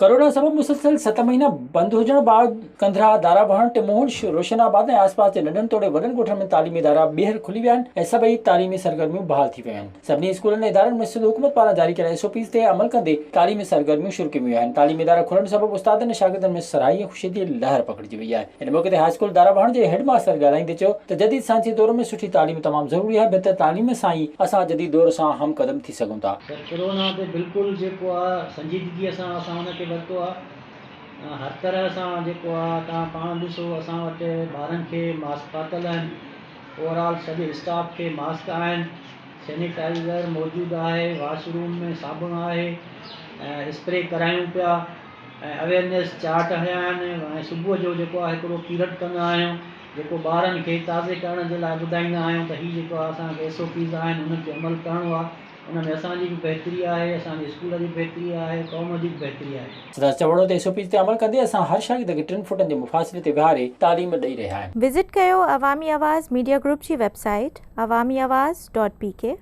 Corona सबब मुसलसल 7 महीना बंद हुजण बाद कंधरा दाराबहाण टिमोहन रोशनाबाद ऐं आसपास जे नंढनि तोड़े वॾनि ॻोठनि में तालीमी इदारा ॿीहर खुली विया आहिनि ऐं सभई तालीमी सरगर्मियूं बहाल थी वियूं आहिनि। सभिनी स्कूलनि ऐं इदारनि में सिधो हुकूमत पारां जारी कयल SOPs ते अमल कंदे तालीमी सरगर्मियूं शुरू कयूं आहिनि। तालीमी इदारा खुलण सबब उस्तादनि ऐं शागिर्दनि में सराही ऐं ख़ुशी जी लहर पकड़िजी वई आहे। इन मौक़े ते हाई स्कूल दाराबहाण जे हेड मास्टर ॻाल्हाईंदे चयो त जदीद साइंसी दौर में सुठी तालीम तमामु ज़रूरी आहे। बहितर तालीम सां ई असां जदीद दौर सां हम क़दम थी सघूं था। कोरोना ते बिल्कुलु जेको आहे संजीदगीअ सां असां हुनखे वरितो आहे। हर तरह सां जेको आहे तव्हां पाण ॾिसो असां वटि ॿारनि खे मास्क पातल आहिनि। ओवरऑल सॼे स्टाफ खे मास्क आहिनि, सैनिटाइज़र मौजूदु आहे, वॉशरूम में साबुण आहे ऐं स्प्रे करायूं पिया ऐं अवेयरनेस चार्ट हलिया आहिनि। ऐं सुबुह जो जेको आहे हिकिड़ो पीरियड कंदा आहियूं जेको ॿारनि खे ताज़े करण जे लाइ ॿुधाईंदा आहियूं त हीअ जेको आहे असांखे SOPs आहिनि उन्हनि ते अमल करिणो आहे। उन में असांजी बि बहितरी आहे, असांजे स्कूल जी बहितरी आहे, क़ौम जी बि बहितरी आहे। सदस्य चवणो त SOPs ते अमल कंदे असां हर शागिर्द खे 3 फुटनि जे मुफ़ासिले ते विहारे तालीम ॾेई रहिया आहियूं। विज़िट कयो अवामी आवाज़ मीडिया ग्रुप जी वेबसाइट awamiawaz.pk